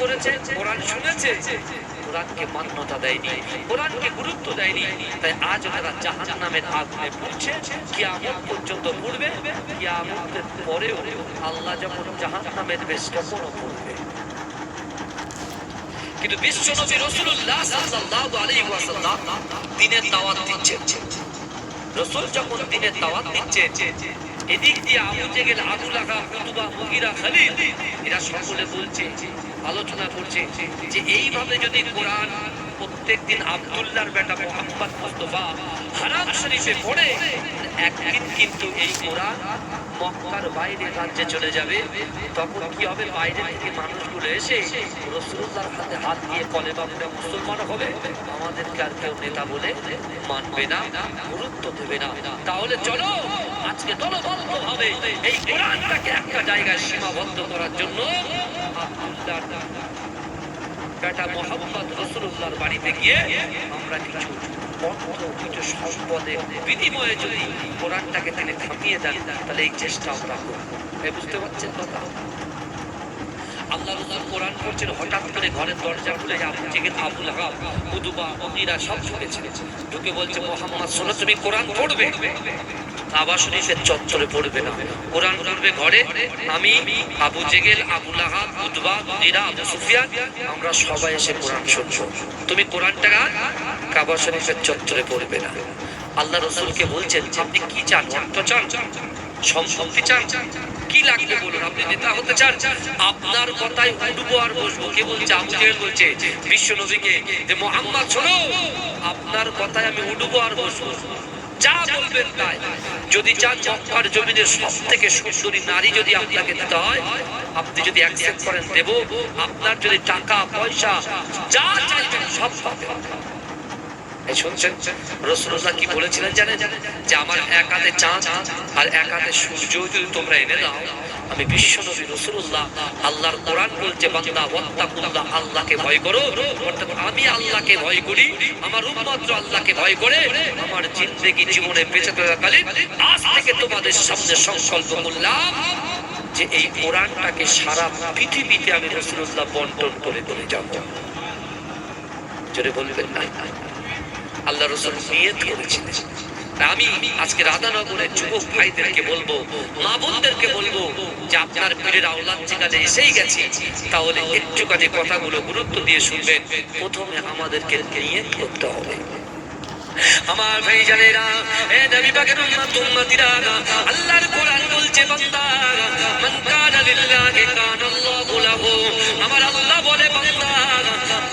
করেছে? কোরআন শুনেছে, কোরআনকে মান্যতা দেয়নি, কোরআনকে গুরুত্ব দেয়নি। তাই আজ তারা জাহান্নামের আগুনে পুড়ছে, কিয়ামত পর্যন্ত পুড়বে। কিয়ামতের পরেও আল্লাহ যখন জাহান্নামের বেশ তখনও পুড়বে। কিন্তু বিশ্বনবী রাসূলুল্লাহ সাল্লাল্লাহু আলাইহি ওয়াসাল্লাম দ্বীনের দাওয়াত দিচ্ছেন। রাসূল যখন দ্বীনের দাওয়াত দিচ্ছেন, এদিক দিয়ে আবু জেহেল, আবু লাহাব, উতবা, মুগীরা, খালিদ এরা সকলে বলছে, আলোচনা করছে যে এইভাবে যদি কোরআন প্রত্যেকদিন আব্দুল্লাহর বেটা মুহাম্মদ মুস্তাফা হারাম শরীফে পড়ে, একদিন কিন্তু এই কোরআন মক্কার বাইরে রাজ্যে চলে যাবে। তখন কি হবে? বাইরে থেকে মানুষগুলো এসে রাসূলুল্লাহর হাতে হাত দিয়ে কলেমা পড়ে মুসলমান হবে। আমাদেরকে আর কেউ নেতা বলে মানবে না, গুরুত্ব দেবে না। তাহলে চলো আজকে দলবদ্ধভাবে এই কোরআনটাকে একটা জায়গায় সীমাবদ্ধ করার জন্য আব্দুল্লাহর বেটা মুহাম্মদ রাসূলুল্লাহর বাড়িতে গিয়ে আমরা কিছু সম্পদের বিনিময়ে যদি কোরআনটাকে তিনি থামিয়ে দেন, তাহলে এই চেষ্টা আমরা করব। বুঝতে পারছেন কথা? আল্লাহ রাসূল কোরআন পড়ছেন, হঠাৎ করে ঘরের দরজা খুলে আবু জেহেল, আবু লাহাব, উতবা, মুগীরা সব ঢুকেছে। ঢুকে বলছে, মুহাম্মদ শোনো, তুমি কোরআন পড়বে, কাবা শরীফের চত্বরে পড়বে না, কোরআন পড়বে ঘরে। আমি, আবু জেহেল, আবু লাহাব, উতবা, মুগীরা, আবু সুফিয়ান আমরা সবাই এসে কোরআন শুনবো। তুমি কোরআনটা কাবা শরীফের চত্বরে পড়বে না। আল্লাহ রাসূলকে বলছেন, আপনি কি চান? অর্থ চান? সম্পত্তি চান? কি লাগবে বলুন? আপনি নেতা হতে চান? আপনার কথায় উঠবো আর বসবো। কে বলছে? আবু জেহেল বলছে বিশ্ব নবীকে যে, মুহাম্মদ শোনো, আপনার কথায় আমি উঠবো আর বসবো, যা বলবেন তাই। যদি চান মক্কার জমিনের সবথেকে সুন্দরী নারী যদি আপনাকে দিতে হয়, আপনি যদি অ্যাকসেপ্ট করেন দেব। আপনার যদি টাকা পয়সা যা চাইবেন সব পাবেন। এই শুনছেন রাসূলুল্লাহ কি বলেছিলেন জানেন? যে আমার এক হাতে চাঁদ আর এক হাতে সূর্য যদি তোমরা এনে দাও, আমি বিশ্বনবী রাসূলুল্লাহ, আল্লাহর কোরআন বলছে বান্দা ওয়াত্তাকুল্লাহ, আল্লাহকে ভয় করো। অর্থাৎ আমি আল্লাহকে ভয় করি, আমার উম্মতরা আল্লাহকে ভয় করে। আমার জিন্দেগি জীবনে বেঁচে থাকাকালীন আজ থেকে তোমাদের সামনে সংকল্প করলাম যে এই কোরআনটাকে সারা পৃথিবীতে আমি রাসূলুল্লাহ বন্টন করে দিয়ে যাব। জোরে বলবেন না? আল্লাহ রাসূল নিয়ত করেছিলেন। আমি আজকে রাধানগরের যুবক ভাইদেরকে বলবো, মা বোনদেরকে বলবো যে আপনার পীরের আওলাদ যেখানে এসেই গেছে, তাহলে একটুখানি কথাগুলো গুরুত্ব দিয়ে শুনবেন। প্রথমে আমাদেরকে নিয়ত করতে হবে। আমার ভাইজানেরা, এ নবী পাকের উম্মতিরা, আল্লাহর কোরআন বলছে বান্দা মান কানা লিল্লাহি কানা আল্লাহু লাহু। আমার আল্লাহ বলে বান্দা,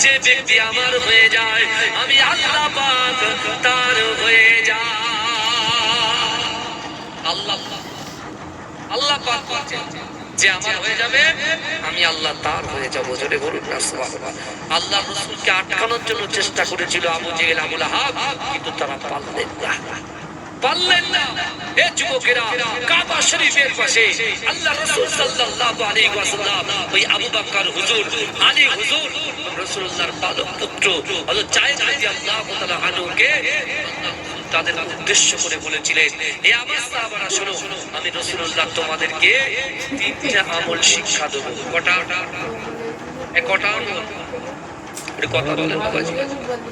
যে ব্যক্তি আমার হয়ে যায় আমি আল্লাহ পাক তার হয়ে যায়। আল্লাহ পাক বলছেন যে আমার হয়ে যাবে আমি আল্লাহ তার হয়ে যাব। জোরে বলুন না সুবহানাল্লাহ। আল্লাহ রাসূলকে আটকানোর জন্য চেষ্টা করেছিল আবু জেহেল, আবু লাহাব, কিন্তু তারা পারলেন না। এ যুবকেরা, কাবা শরীফের পাশে আল্লাহ রাসূল সাল্লাল্লাহু আলাইহি ওয়াসাল্লাম, ওই আবু বকর হুজুর, আলী হুজুর, রাসূলুল্লাহর পালক পুত্র হযরত যায়েদ রাদিয়াল্লাহু তাআলা আনহুকে তাদের উদ্দেশ্য করে বলেছিলেন, এ আমার সাহাবারা শোনো, আমি রাসূলুল্লাহ তোমাদেরকে তিনটা আমল শিক্ষা দেব। কটা আমল? কথা বলেন বাবাজি,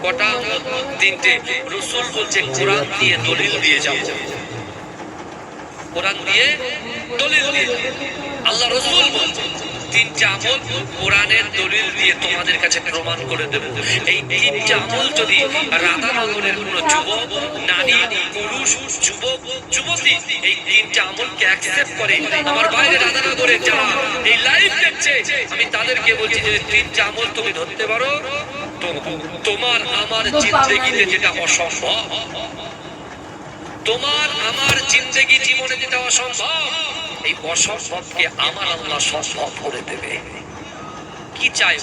কটা আমল? তিনটে। রাসূল বলছে কোরআন দিয়ে দলিল দিয়ে যাও। কোরআন দিয়ে দলিল দিয়ে। আল্লাহ রাসূল বলছে তিনটা আমল কোরআনের দলিল দিয়ে তোমাদের কাছে প্রমাণ করে দেব। এই তিনটা আমল যদি রাধানগরের কোন যুবক, নারী, পুরুষ, যুবক, যুবতী এই তিনটা আমলকে অ্যাকসেপ্ট করে, আমার বাইরে রাধানগরের যারা এই লাইভ দেখছে, আমি তাদেরকে বলছি যে তিনটা আমল তুমি ধরতে পারো, তোমার আমার জিন্দেগিতে যেটা অসম্ভব, তোমার আমার জিন্দেগি জীবনে যেটা অসম্ভব, এই অসম্ভবকে আমার আল্লাহ সম্ভব করে দেবে। কি চাই?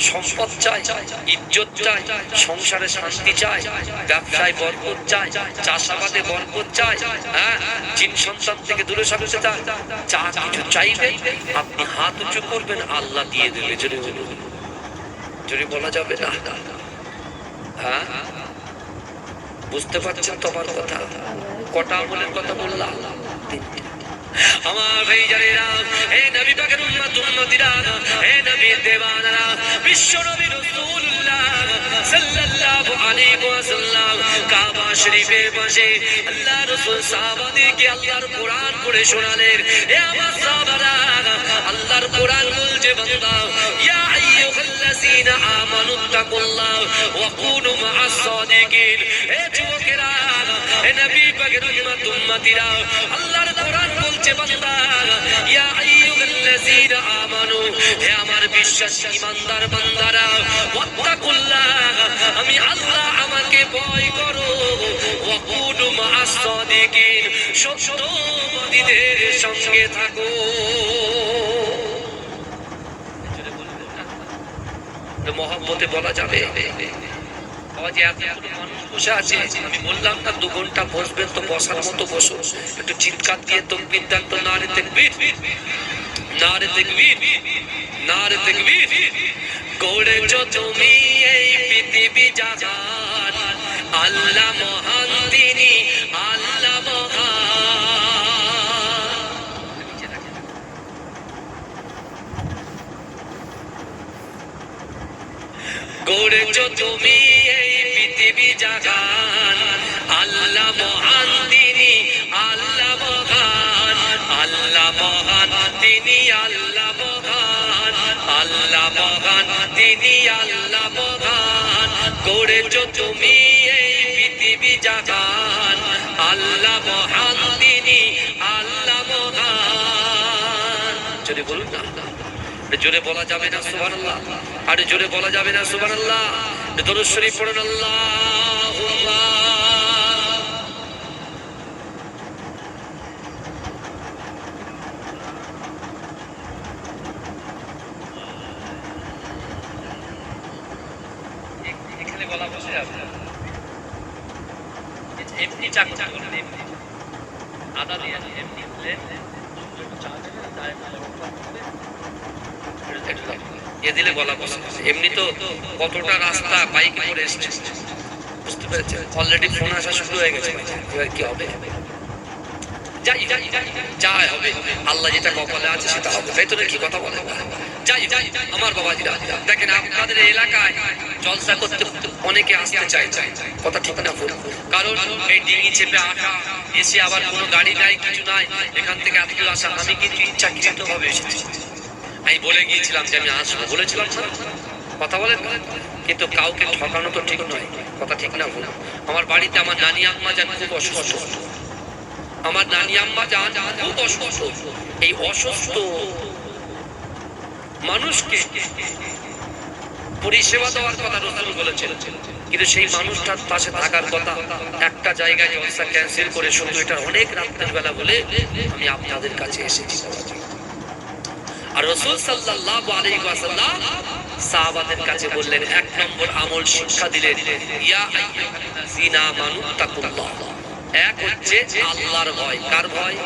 সম্পদ চাই, ইজ্জত চাই, সংসারে শান্তি চাই, ব্যবসায় বরকত চাই, চাষাবাদে বরকত চাই, হ্যাঁ, জিন সন্তান থেকে দূরে সরতে চাই, যা কিছু চাইবে আপনি হাত উঁচু করবেন, আল্লাহ দিয়ে দেবে। জোরে বলা যাবে না? হ্যাঁ, বুঝতে পারছেন তো আমার কথা? কটা আমলের কথা বললাম? আমার ভাইজানেরা, হে নবী পাকের উম্মতিরা, হে নবী দেওয়ানারা বিশ্ব নবী রাসূলুল্লাহ সাল্লাল্লাহু আলাইহি ওয়াসাল্লাম কাবা শরীফে বসে আল্লাহ রাসূল সাহাবাদেরকে আল্লাহর কোরআন পড়ে শোনালেন। এ আমার সাহাবারা, আল্লাহর কোরআন বলছে বান্দা ইয়া আইয়ুহাল্লাযীনা আমানুত্তাকুল্লাহ ওয়া কুনু মা'আস সাদিকিন। হে যুবকেরা, হে নবী পাকের উম্মতিরা, আল্লাহর কোরআন বলছে বান্দা ইয়া আইয়ুহাল্লাযীনা আমানু, হে আমার বিশ্বাসী ঈমানদার বান্দারা, ওয়াত্তাকুল্লাহ, আমি আল্লাহ আমাকে ভয় করো, ওয়া কুনু মা'আস সাদিকিন, সত্যবাদীদের সঙ্গে থাকো। মহব্বতে বলা যাবে আজ এতগুলো মানুষ বসে আছে, আমি বললাম না 2 ঘন্টা বসবেন তো বসার মতো বসো, একটু চিৎকার দিয়ে তাকবীর দেন তো, নারে তাকবীর, নারে তাকবীর, নারে তাকবীর। গড়েছো তুমি এই পৃথিবী জাহান, আল্লাহ মহান তিনি, আল্লাহ মহান। গড়েছো তুমি এই পৃথিবী জাহান, আল্লাহ মহান তিনি, আল্লাহ মহান, আল্লাহ মহান তিনি, আল্লাহ মহান, আল্লাহ মহান তিনি, আল্লাহ মহান। গড়েছো তুমি এই পৃথিবী জাহান, আল্লাহ মহান তিনি, আল্লাহ মহান। যদি বলুন না, জোরে বলা যাবে না সুবহানাল্লাহ? আরে জোরে বলা যাবে না সুবহানাল্লাহ? দরুদ শরীফ পড়ুন আল্লাহুম্মা। এখানে গলা বসে যাবে, এমনি চাকরি করুন, এমনি আদা দিয়ে এমনি চা দেবে, এ দিলে গলা বসে। এমনি তো কতটা রাস্তা বাইকে করে এসছে, বুঝতে পেরেছেন? অলরেডি ফোন আসা শুরু হয়ে গেছে, এবার কি হবে? যাই যাই যাই হবে, আল্লাহ যেটা কপালে আছে সেটা হবে, তাই তো নাকি কথা বলে? যাই যাই আমার বাবাজিরা, দেখেন আপনাদের এলাকায় জলসা করতে অনেকে আসতে চায়, কথা ঠিক না ভুল? কারণ এই ডিঙি চেপে আসা, এসে আবার কোনো গাড়ি নাই, কিছু নাই, এখান থেকে এত দূর আসা, আমি কিন্তু ইচ্ছাকৃত ভাবে এসেছি। আমি বলে গিয়েছিলাম যে আমি আসবো, বলেছিলাম না? কথা বলেন, কিন্তু কাউকে ঠকানো তো ঠিক নয়, কথা ঠিক না ভুল? আমার বাড়িতে আমার নানি আম্মা যান খুব অসুস্থ, আমার নানি আম্মা যান খুব অসুস্থ। এই অসুস্থ মানুষকে পরিষেবা দেওয়ার কথা রাসূল বলেছেন, কিন্তু সেই মানুষটার পাশে থাকার কথা, একটা জায়গায় জলসা ক্যান্সেল করে শুধু এটা অনেক রাতের বেলা বলে আমি আপনাদের কাছে এসেছি। আর রাসূল সাল্লাল্লাহু আলাইহি ওয়াসাল্লাম সাহাবাদের কাছে বললেন, 1 নম্বর আমল শিক্ষা দিলেন, ইয়া আইয়ুহাল্লাযীনা আমানুত্তাকুল্লাহ। এক হচ্ছে আল্লাহর ভয়। কার ভয়?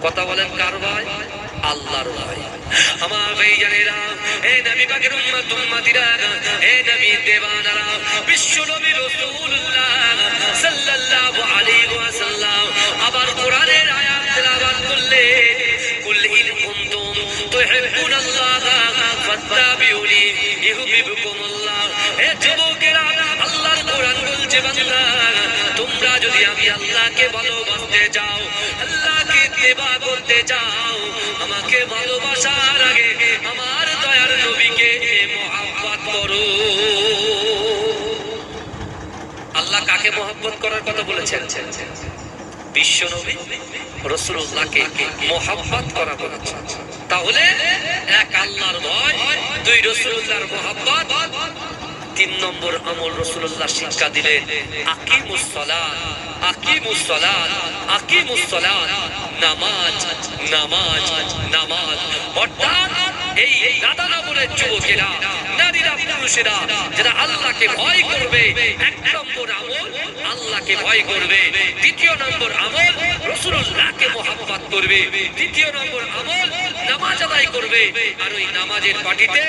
কথা বলেন, কার ভয়? আল্লাহর ভয়। আমার ভাইজানেরা, হে নবী পাকের উম্মতিরা, হে নবী দেওয়ানারা, বিশ্ব নবী রাসূলুল্লাহ সাল্লাল্লাহু আলাইহি ওয়াসাল্লাম আবার কোরআনের আয়াত তেলাওয়াত করলেন, কুল ইন কুনতুম তুহিব্বুনাল্লাহ ফাত্তাবিউনি ইউহিব্বুকুমুল্লাহ। হে যুবকেরা, আল্লাহর কোরআন বলছে বান্দা, তোমরা যদি আমি আল্লাহকে ভালোবাসতে চাও, আল্লাহকে ইত্তেবা করতে চাও, আমাকে ভালোবাসার আগে আমার দয়ার নবীকে মহব্বত করো। আল্লাহ কাকে মহব্বত করার কথা বলেছেন? বিশ্ব নবী রাসূলুল্লাহকে মহব্বত করা বলেছেন। তাহলে 1 আল্লাহর ভয়, 2 রাসূলুল্লাহর মহব্বত, 3 নম্বর আমল রাসূলুল্লাহ শিক্ষা দিলেন, আকিমুস সালাত, আকিমুস সালাত, আকিমুস সালাত, নামাজ, নামাজ, নামাজ। অর্থাৎ এই রাধানগরের যুবকেরা, নারীরা, পুরুষেরা যারা আল্লাহকে ভয় করবে, 1 নম্বর আমল আল্লাহকে ভয় করবে, 2য় নম্বর আমল রাসূলুল্লাহকে মহব্বত করবে, 3য় নম্বর আমল নামাজ আদায় করবে। আর ওই নামাজের পাটিতে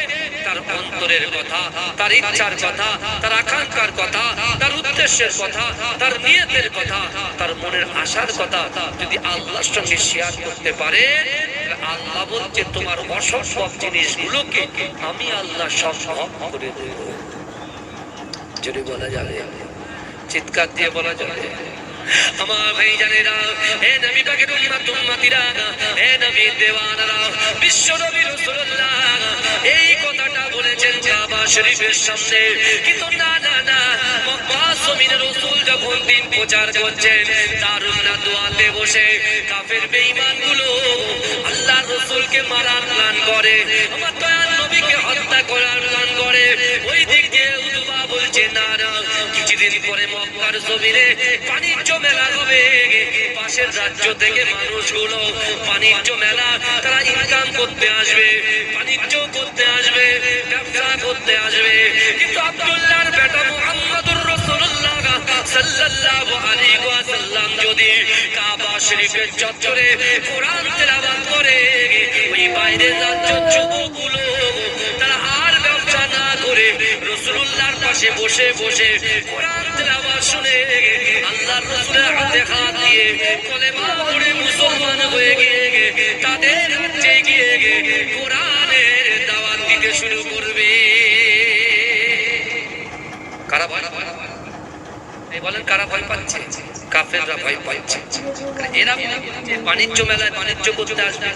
তার অন্তরের কথা, তার ইচ্ছার কথা, তার আকাঙ্ক্ষার কথা, তার উদ্দেশ্যের কথা, তার নিয়তের কথা, তার মনের আশার কথা যদি আল্লাহর সঙ্গে শেয়ার করতে পারে, আল্লাহ বলছে তোমার অসম্ভব জিনিসগুলোকে আমি আল্লাহ সম্ভব করে দেব। যদি বলা যাবে, চিৎকার দিয়ে বলা যাবে। আমার ভাই জানেরা, হে নবী পাকের উম্মত উম্মতিরা, হে নবীর দেওয়ানারা, বিশ্ব নবী রাসূলুল্লাহ এই কথাটা বলেছেন কাবা শরীফের সামনে। কিন্তু না না না, মক্কা জমিনে রাসূল যখন দিন প্রচার করছেন, দারুন নাদওয়াতে বসে কাফের বেঈমানগুলো আল্লাহর রাসূলকে মারার প্ল্যান করে, আমার দয়াল নবীকে হত্যা করার প্ল্যান করে। ওই দিক দিয়ে উতবা বলছে না না, কিছুদিন পরে মক্কার জমিনে বাণিজ্য মেলা হবে, পাশের রাজ্য থেকে মানুষগুলো বাণিজ্য মেলা তারা ইনকাম করতে আসবে, বাণিজ্য করতে আসবে, ব্যবসা করতে আসবে। কিন্তু আব্দুল্লাহর বেটা মুহাম্মদুর রাসূলুল্লাহ সাল্লাল্লাহু আলাইহি ওয়াসাল্লাম যদি কাবা শরীফের চত্বরে কোরআন তেলাওয়াত করে, ওই বাইরের রাজ্যের যুবকগুলো তারা আর ব্যবসা না করে রাসূলুল্লাহর পাশে বসে বসে কোরআন তেলাওয়াত শুনে আল্লাহর রাসূলের হাতে হাত দিয়ে কলেমা পড়ে মুসলমান হয়ে গিয়ে তাদের রাজ্যে গিয়ে কোরআনের দাওয়াত দিতে শুরু করবে। কারা বলেন, কারা ভয় পাচ্ছে? কাফেররা ভয় পাচ্ছে। এরা বাণিজ্য মেলায় বাণিজ্য করতে আসবে,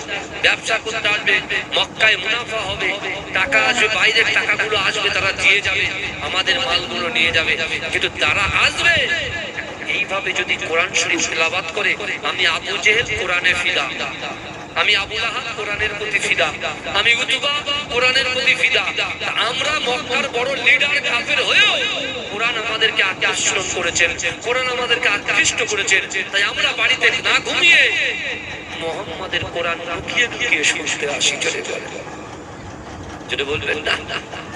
ব্যবসা করতে আসবে, মক্কায় মুনাফা হবে, টাকা আসবে, বাইরের টাকাগুলো আসবে, তারা দিয়ে যাবে, আমাদের মালগুলো নিয়ে যাবে। কিন্তু তারা আসবে এইভাবে যদি কোরআন শরীফ তেলাওয়াত করে, আমি আবু জেহেল কোরআনে ফিদা, আমি আবু লাহাব কোরআনের প্রতি ফিদা, আমি উতবা কোরআনের প্রতি ফিদা। আমরা মক্কার বড় লিডার কাফের হয়েও কোরআন আমাদেরকে আকর্ষণ করেছেন, কোরআন আমাদেরকে আকৃষ্ট করেছেন। তাই আমরা বাড়িতে না ঘুমিয়ে মুহাম্মাদের কোরআন লুকিয়ে লুকিয়ে শুনতে আসি। যদি বলবেন না,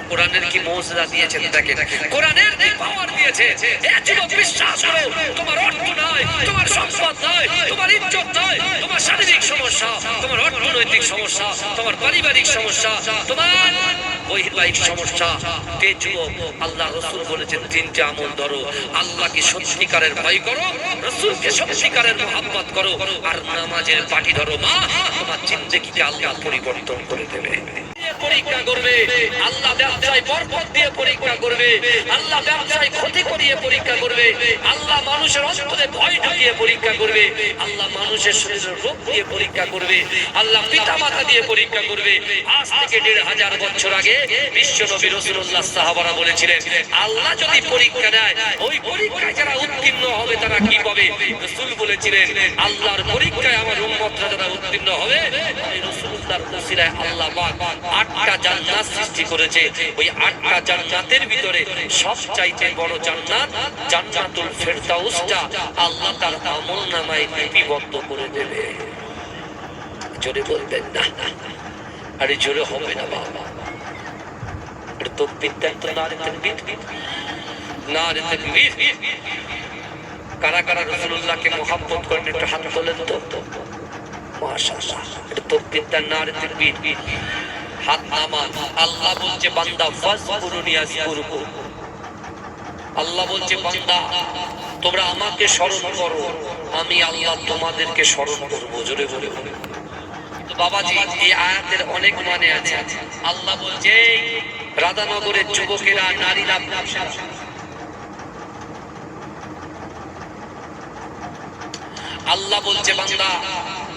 কোরআনের কি মৌজুদা দিয়েছেন তাকে, কোরআনের কি পাওয়ার দিয়েছে। এ যুবক বিশ্বাস করো, তোমার অর্থ নয়, তোমার সম্পদ নয়, তোমার ইজ্জত নয়, তোমার শারীরিক সমস্যা, তোমার অর্থনৈতিক সমস্যা, তোমার পারিবারিক সমস্যা, তোমার বৈবাহিক সমস্যা। তে যুবক, আল্লাহ রাসূল বলেছেন তিনটে আমল ধরো, আল্লাহকে সত্যিকারের ভয় করো, রাসূলকে সত্যিকারের মহব্বত করো, আর নামাজের পাটি ধরো। মা, তোমার জিন্দেগিকে আল্লাহ পরিবর্তন করে দেবে। পরীক্ষা করবে আল্লাহ, ব্যবসায় বরকত দিয়ে পরীক্ষা করবে আল্লাহ, ব্যবসায় ক্ষতি করিয়ে পরীক্ষা করবে আল্লাহ, মানুষের অন্তরে ভয় ঢুকিয়ে পরীক্ষা করবে আল্লাহ, মানুষের শরীরে রোগ দিয়ে পরীক্ষা করবে আল্লাহ, পিতা মাতা দিয়ে পরীক্ষা করবে। আজ থেকে ১৫০০ বছর আগে বিশ্ব নবী রাসূলুল্লাহ সাহাবারা বলেছিলেন, আল্লাহ যদি পরীক্ষা নেয়, ওই পরীক্ষায় যারা উত্তীর্ণ হবে তারা কি পাবে? রাসূল বলেছিলেন, আল্লাহর পরীক্ষায় আমার উম্মতরা যারা উত্তীর্ণ হবে, রাসূলুল্লাহর ওসিলায় আল্লাহ পাক ৮টা জান্নাত সৃষ্টি করেছে। ওই ৮টা জান্নাতের ভিতরে সবচাইতে বড় জান্নাত জান্নাতুল ফেরদাউসটা আল্লাহ তার আমলনামায় লিপিবদ্ধ করে দেবে। জোরে বলবেন না, আরে জোরে হবে না বাবা, এটা তো বিদ্যান্ত নারে তাকবীর, নারে তাকবীর। কারা কারা রাসূলুল্লাহকে মহব্বত করেন একটু হাত তোলেন তো। মাশাআল্লাহ, এটা তো বিদ্যান্ত নারে তাকবীর। হাত নামান। আল্লাহ বলছে বান্দা ফাজকুরুনি আযকুরকুম, আল্লাহ বলছে বান্দা তোমরা আমাকে স্মরণ করো, আমি আল্লাহ তোমাদেরকে স্মরণ করব। জোরে বলে বলে তো বাবাজি, এই আয়াতের অনেক মানে আছে। আল্লাহ বলছে রাধানগরের যুবকেরা, নারীরা, আল্লাহ বলছে বান্দা,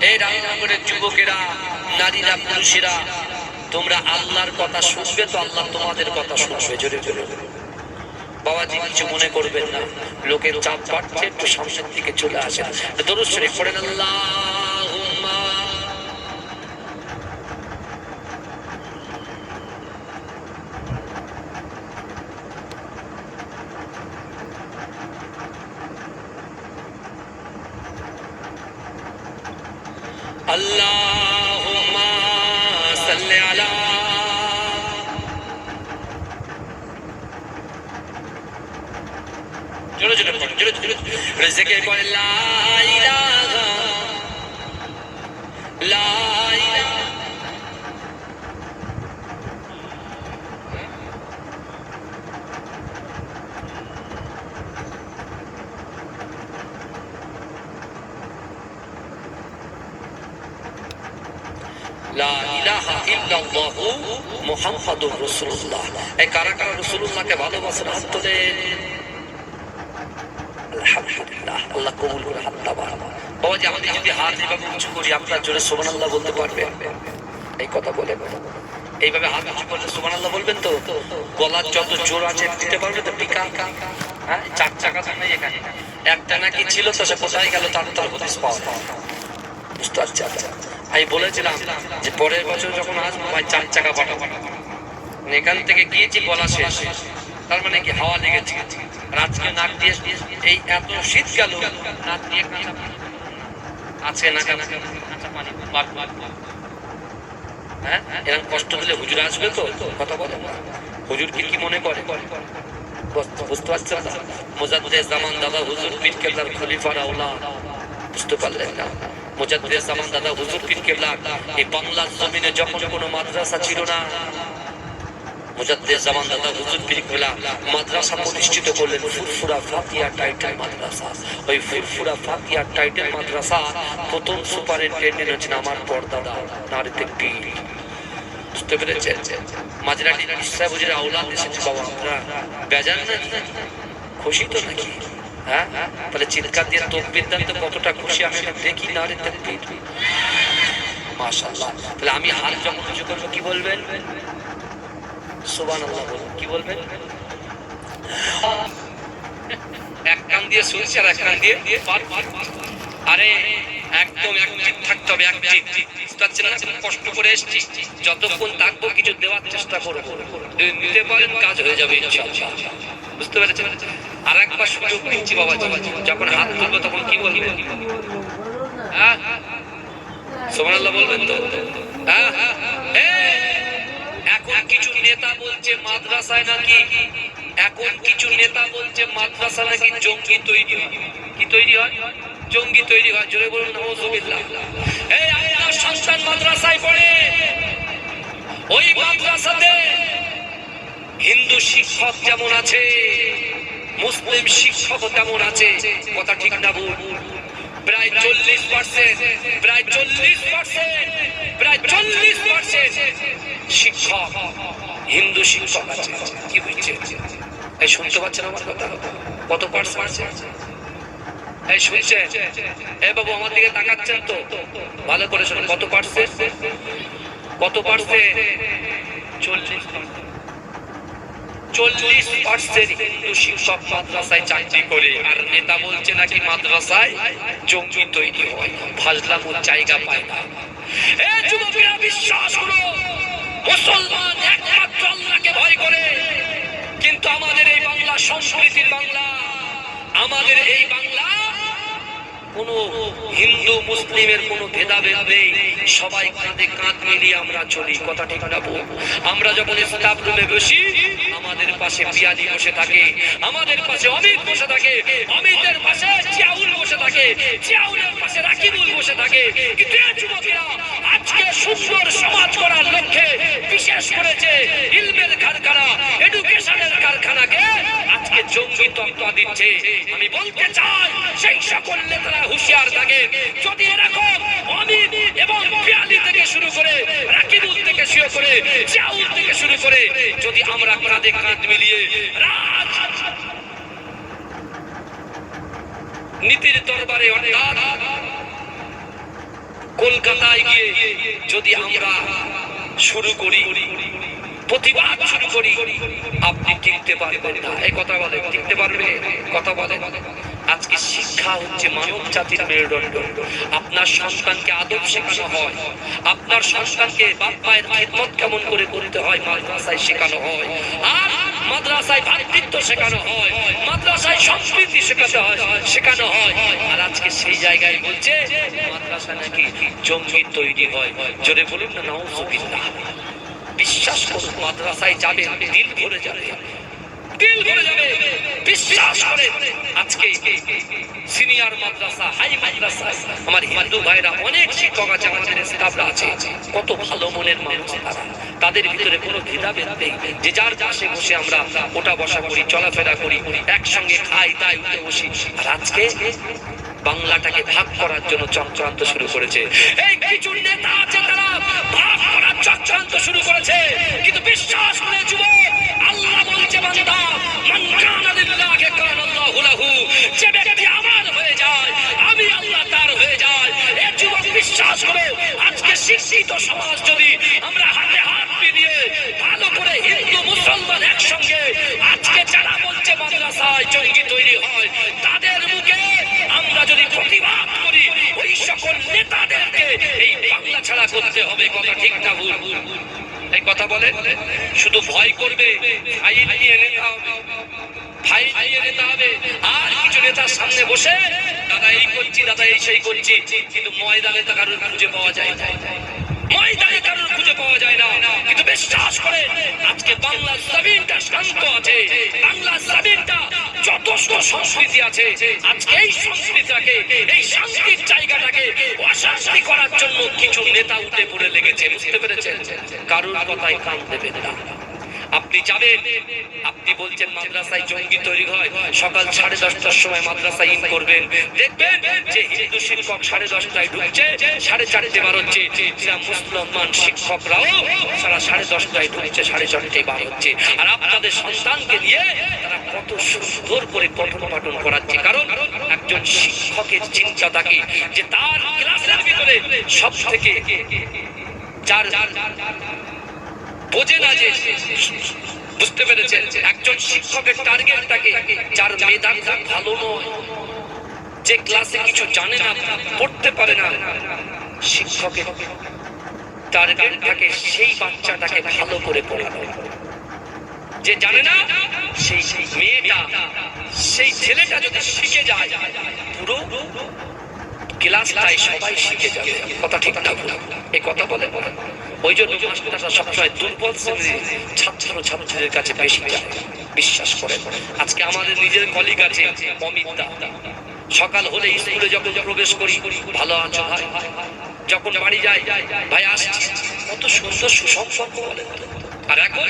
এই রাধানগরের যুবকেরা, নারীরা, পুরুষেরা, তোমরা আল্লাহর কথা শুনবে তো আল্লাহ তোমাদের কথা শুনবে। জোরে জোরে বাবাজি, কিছু মনে করবেন না, লোকের চাপ বাড়ছে, একটু সামনের দিকে চলে আসেন, দরুদ শরীফ পড়েন। আল্লাহুম্মা আল্লাহুম্মা সাল্লি আলা, জোরে জোরে পড়েন, জোরে জোরে রিজিকে পড়েন, লা ইলাহা লা ইলাহা। ইলাহা ইল্লাল্লাহু মুহাম্মাদুর রাসূলুল্লাহ। এই কারা কারা রাসূলুল্লাহকে ভালোবাসেন হাত তোলেন। আলহামদুলিল্লাহ, আল্লাহ কবুল করে হাতটা বাড়াবো। বাবা যে আমি যদি হাত এভাবে উঁচু করি আপনার জোরে সুবহানাল্লাহ বলতে পারবেন? এই কথা বলে এইভাবে হাত উঁচু করলে সুবহানাল্লাহ বলবেন তো? গলার যত জোর আছে দিতে পারবে তো? টিকা হ্যাঁ, চার চাকা তো নেই এখানে, একটা নাকি ছিল তো সে কোথায় গেল তার তো হদিস পাওয়া যায়। বুঝতে পারছি? আচ্ছা, আমি বলেছিলাম যে পরের বছর যখন আসবো ভাই চার চাকা পাঠাবো। এখান থেকে গিয়েছি গলা শেষ, তার মানে কি হাওয়া লেগেছে। আর আজকে নাক দিয়ে এই এত শীত গেল নাক দিয়ে আজকে নাক কাঁচা পানি। হ্যাঁ, এরকম কষ্ট দিলে হুজুর আসবে তো? কথা বলে হুজুর কি মনে করে? বুঝতে পারছেন না? মুজাদ্দিদ জামান দাদা হুজুর পীর কেবলার খলিফার আওলাদ, বুঝতে পারলেন না? মুজাদ্দিদ জামান দাদা হুজুর পীর কেবলা এই বাংলার জমিনে যখন কোনো মাদ্রাসা ছিল না, মুজাদ্দিদ জামান দাদা হুজুর পীর কেবলা মাদ্রাসা প্রতিষ্ঠিত করলেন, ফুরফুরা ফাতিহা টাইটেল মাদ্রাসা। ওই ফুরফুরা ফাতিহা টাইটেল মাদ্রাসা প্রথম সুপারিনটেন্ডেন্ট হচ্ছেন আমার পরদাদা নারী তাকবীর। বুঝতে পেরেছেন? মাঝরাটি সাহেব হুজুরের আওলাদ এসেছে। বাবা আপনারা বেজান না, খুশি তো নাকি? হ্যাঁ, তাহলে চিৎকার দিয়ে তাকবীর দেন তো কতটা খুশি আমি দেখি। নারী তাকবীর, মাশাআল্লাহ। তাহলে আমি হাত যখন উঁচু করবো কি বলবেন? সুবহানাল্লাহ বলবেন। কি বলবেন? এক কান দিয়ে শুনছি আর এক কান দিয়ে আরে একদম একচিত থাকতে হবে। একচিত বুঝতে না, কষ্ট করে এসছি, যতক্ষণ থাকবো কিছু দেওয়ার চেষ্টা করবো। নিতে পারেন কাজ হয়ে যাবে ইনশাআল্লাহ। বুঝতে পেরেছেন? আর একবার সুযোগ দিচ্ছি বাবা, যখন হাত তুলবো তখন কি বলবেন? হ্যাঁ, সুবহানাল্লাহ বলবেন তো? হ্যাঁ, এখন কিছু নেতা বলছে মাদ্রাসায় নাকি, এখন কিছু নেতা বলছে মাদ্রাসা নাকি জঙ্গি তৈরি হয়। কি তৈরি হয়? জঙ্গি তৈরি হয়। জোরে বলুন নাউযুবিল্লাহ। এই আপনার সন্তান মাদ্রাসায় পড়ে, ওই মাদ্রাসাতে হিন্দু শিক্ষক যেমন আছে, মুসলিম শিক্ষক তেমন আছে। কথা ঠিক না ভুল? প্রায় 40%, প্রায় 40%, প্রায় 40% শিক্ষক হিন্দু শিক্ষক আছে। কি বুঝছে? এই শুনতে পাচ্ছেন আমার কথা? কত পার্সেন্ট? এই শুনছেন? এ বাবু আমার দিকে তাকাচ্ছেন তো? ভালো করে শুনুন। কত পার্সেন্ট? কত পার্সেন্ট? 40% হিন্দু শিক্ষক মাদ্রাসায় চাকরি করে, আর নেতা বলছে নাকি মাদ্রাসায় জঙ্গি তৈরি হয়। ফাজলামোর জায়গা পায় না। এ যুবকেরা বিশ্বাস করো, মুসলমান একমাত্র আল্লাহকে ভয় করে। কিন্তু আমাদের এই বাংলা সংস্কৃতির বাংলা, আমাদের এই বাংলা কোনো হিন্দু মুসলিমের কোনো ভেদাভেদ নেই। সবাই কাঁধে কাঁধ মিলিয়ে আমরা চলি। কথা ঠিক না বল? আমরা যখন স্টাফ রুমে বসি, আমাদের পাশে পিয়ালি বসে থাকে, আমাদের পাশে অমিত বসে থাকে, অমিতের পাশে জিয়াউল বসে থাকে, জিয়াউলের পাশে রাকিবুল বসে থাকে। কিন্তু এই যুবকেরা আজকে সুন্দর সমাজ করার লক্ষ্যে বিশেষ করেছে ইলমের কারখানা, এডুকেশনের কারখানাকে আজকে জঙ্গি তত্ত্ব দিচ্ছে। আমি বলতে চাই সেই সকল নেতারা হুঁশিয়ার থাকে, যদি এরকম অমিত এবং পিয়ালি থেকে শুরু করে রাকিবুল থেকে শুরু করে জিয়াউল থেকে শুরু করে যদি আমরা কাঁধে কাঁধ মিলিয়ে নীতির দরবারে অর্থাৎ কলকাতায় গিয়ে যদি আমরা শুরু করি, প্রতিবাদ শুরু করি, আপনি টিকতে পারবেন না। এই কথা বলে টিকতে পারবে? কথা বলে। আজকে শিক্ষা হচ্ছে মানব জাতির মেরুদণ্ড। আপনার সন্তানকে আদব শেখানো হয়, আপনার সন্তানকে বাপ মায়ের খিদমত কেমন করে করতে হয় মাদ্রাসায় শেখানো হয়, আর মাদ্রাসায় ভ্রাতৃত্ব শেখানো হয়, মাদ্রাসায় সংস্কৃতি শেখানো হয়। আর আজকে সেই জায়গায় বলছে মাদ্রাসা নাকি জঙ্গি তৈরি হয়। জোরে বলুন না নাউযুবিল্লাহ। বিশ্বাস করুন, মাদ্রাসায় যাবে দিল ভরে যাবে, দিল ভরে যাবে। বিশ্বাস করে আজকে সিনিয়র মাদ্রাসা, হাই মাদ্রাসা, আমার হিন্দু ভাইরা অনেক শিক্ষক আছে, আমাদের স্টাফরা আছে, কত ভালো মনের মানুষ তারা। তাদের ভিতরে কোনো ভেদাভেদ নেই, যে যার পাশে বসে আমরা ওঠা বসা করি, চলাফেরা করি, একসঙ্গে খাই দাই উঠে বসি। আর আজকে বাংলাটাকে ভাগ করার জন্য চক্রান্ত শুরু করেছে। এই কিছু নেতা আছে তারা ভাগ করার চক্রান্ত শুরু করেছে। কিন্তু বিশ্বাস করে যুবক, আল্লাহ বলছে বান্দা, মান কানা লিল্লাহি কানা আল্লাহু লাহু, যে ব্যক্তি আমার হয়ে যায় আমি আল্লাহ তার হয়ে যায়। এ যুবক বিশ্বাস করো, আজকে শিক্ষিত সমাজ যদি আমরা হাতে হাত মিলিয়ে ভালো করে হিন্দু মুসলমান একসঙ্গে, আজকে যারা বলছে মাদ্রাসায় জঙ্গি তৈরি হয় তাদের মুখে আমরা যদি প্রতিবাদ করি, ওই সকল নেতাদেরকে এই বাংলা ছাড়া করতে হবে। কথা ঠিক না ভুল? এই কথা বলে শুধু ভয় করবে, ফাইল নিয়ে নেতা হবে, ফাইল নিয়ে নেতা হবে। আর কিছু নেতার সামনে বসে দাদা এই করছি, দাদা এই সেই করছি, কিন্তু ময়দানে তো কারোর খুঁজে পাওয়া যায় না, ময়দানে কারোর খুঁজে পাওয়া যায় না। কিন্তু বিশ্বাস করে আজকে বাংলার জমিনটা শান্ত আছে, বাংলার জমিনটা যথেষ্ট সংস্কৃতি আছে। আজকে এই সংস্কৃতিটাকে, এই শান্তির জায়গাটাকে অশান্তি করার জন্য কিছু নেতা উঠে পড়ে লেগেছে। বুঝতে পেরেছেন? কারোর কথায় কান দেবেন না। আপনি যাবেন, আপনি বলছেন মাদ্রাসায় জঙ্গি তৈরি হয়, সকাল 10:30টার সময় মাদ্রাসায় ইন করবেন, দেখবেন যে হিন্দু শিক্ষক 10:30টায় ঢুকছে, 4:30 বার হচ্ছে। মুসলমান শিক্ষকরাও সারা 10:30টায় ঢুকছে, 4:30 বার হচ্ছে। আর আপনাদের সন্তানকে নিয়ে তারা কত সুন্দর করে পঠন পাঠন করাচ্ছে। কারণ একজন শিক্ষকের চিন্তা থাকে যে তার ক্লাসের ভিতরে সব থেকে যার বোঝে না, যে বুঝতে পেরেছেন, একজন শিক্ষকের টার্গেটটাকে যার মেধা খুব ভালো নয়, যে ক্লাসে কিছু জানে না, পড়তে পারে না, শিক্ষকের টার্গেটটাকে সেই বাচ্চাটাকে ভালো করে পড়ানো। যে জানে না সেই মেয়েটা, সেই ছেলেটা যদি শিখে যায়, পুরো ক্লাসটাই সবাই শিখে যাবে। কথা ঠিক না? এই কথা বলে। ওই জন্য মাস্টাররা সবসময় দুর্বল শ্রেণীর ছাত্র ছাত্রীদের কাছে বেশি যায়। বিশ্বাস করে আজকে আমাদের নিজের কলিগ আছে অমিত দা, সকাল হলে স্কুলে যখন প্রবেশ করি, ভালো আছো ভাই, যখন বাড়ি যাই, ভাই আসছি, কত সুন্দর সুসম্পর্ক বলেন তো। আর এখন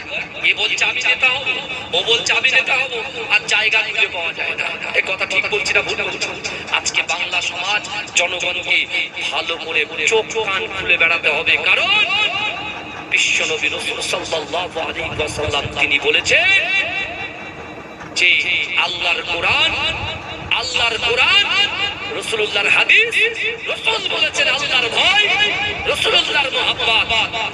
এ বলছে আমি নেতা হবো, ও বলছে আমি নেতা হবো, আর জায়গা খুঁজে পাওয়া যায় না। এ কথা ঠিক বলছি না ভুল বলছি? আজকে বাংলা সমাজ জনগণকে ভালো করে চোখ কান খুলে বেড়াতে হবে। কারণ বিশ্বনবী রাসূল সাল্লাল্লাহু আলাইহি ওয়াসাল্লাম তিনি বলেছেন যে আল্লাহর কোরআন, আল্লাহর কোরআন, রাসূলুল্লাহর হাদিস, রাসূল বলেছেন আল্লাহর ভয়, রাসূলুল্লাহর মহব্বত,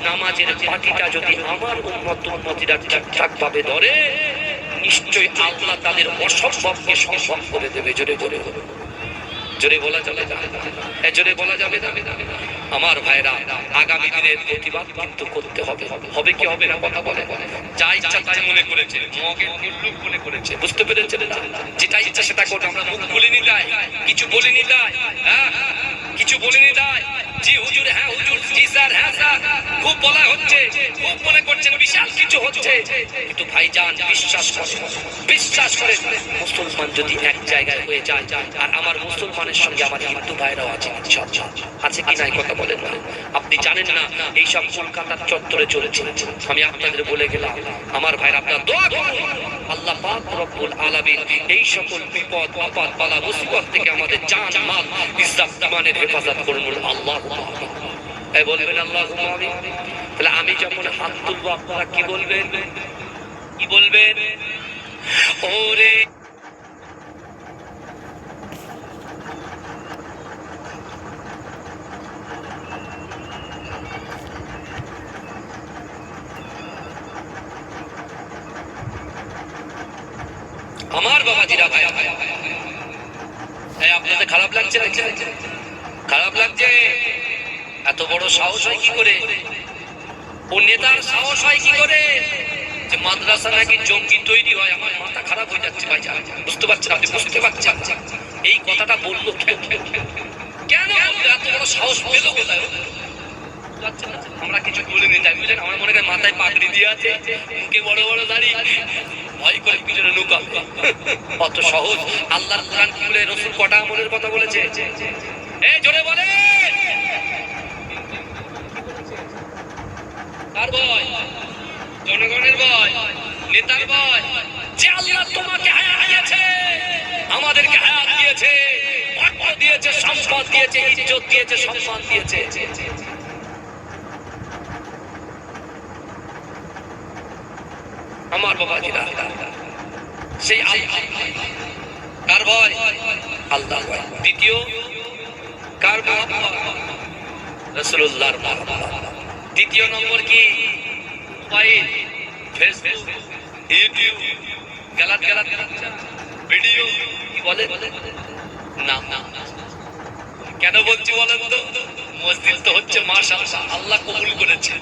নামাজের পাটিটা যদি আমার উম্মতিরা ঠিকঠাক ভাবে ধরে, নিশ্চয়ই আল্লাহ তাদের অসম্ভবকে সম্ভব করে দেবে। জোরে জোরে জোরে বলা যাবে না, জোরে বলা যাবে না। আমার ভাইরা, আগামী দিনের প্রতিবাদ কিন্তু করতে হবে। হবে কি হবে না? কথা বলে যা ইচ্ছা তাই মনে করেছে, মগের মুল্লুক মনে করেছে। বুঝতে পেরেছেন? যেটা ইচ্ছা সেটা করতে, আমরা মুখ বলিনি তাই, কিছু বলিনি তাই, হ্যাঁ কিছু বলিনি তাই, জি হুজুর, হ্যাঁ হুজুর, জি স্যার, হ্যাঁ স্যার, খুব বলা হচ্ছে, খুব মনে করছেন বিশাল কিছু হচ্ছে। কিন্তু ভাইজান বিশ্বাস করেন, বিশ্বাস করেন, মুসলমান যদি এক জায়গায় হয়ে যায়, আর আমার মুসলমানের সঙ্গে আমার হিন্দু ভাইরাও আছে, আছে কি নাই? কথা বলেন না। আপনি জানেন না এইসব কলকাতার চত্বরে চলেছে। আমি আপনাদের বলে গেলাম, আমার ভাইরা আপনারা দোয়া করুন, আল্লাহ পাক রব্বুল আলামিন এই সকল বিপদ আপদ বালা মুসিবত থেকে আমাদের জান মাল ইজ্জত ইমানের হেফাজত করুন। আল্লাহুম্মা আমিন। এই বলবেন আল্লাহুম্মা আমিন। তাহলে আমি যখন হাত তুলবো আপনারা কি বলবেন? কি বলবেন? ওরে আমার বাবাজিরা, ভাই আপনাদের খারাপ লাগছে? খারাপ লাগছে? এত বড় সাহস হয় কি করে? ও নেতার সাহস হয় কি করে যে মাদ্রাসা নাকি জঙ্গি তৈরি হয়? আমার মাথা খারাপ হয়ে যাচ্ছে ভাই। বুঝতে পারছেন? আপনি বুঝতে পারছেন এই কথাটা বললো কেন? এত বড় সাহস পেলো কোথায়? আমরা কিছু বলিনি তাই বুঝলেন? আমার মনে হয় মাথায় পাগড়ি দিয়ে আছে, মুখে বড় বড় দাড়ি, ভয় করে পিছনে লুকা। অত সহজ? আল্লাহর কোরআন কি বলে? রাসূল কটা আমলের কথা বলেছে? জোরে বলে। কার ভয়? জনগণের ভয়, নেতার ভয়। যে আল্লাহ তোমাকে হায়াত দিয়েছে, আমাদেরকে হায়াত দিয়েছে, অর্থ দিয়েছে, সম্পদ দিয়েছে, ইজ্জত দিয়েছে, সম্মান দিয়েছে, আমার বাবাজিরা, সেই কার ভয়? আল্লাহ ভয়। দ্বিতীয় কার মহব্বত? রাসূলুল্লাহর মহব্বত। দ্বিতীয় নম্বর কি? মোবাইল, ফেসবুক, ইউটিউব, গালাত ভিডিও, কি বলে না। কেন বলছি বলেন তো? মসজিদ তো হচ্ছে মাশাআল্লাহ, আল্লাহ কবুল করেছে,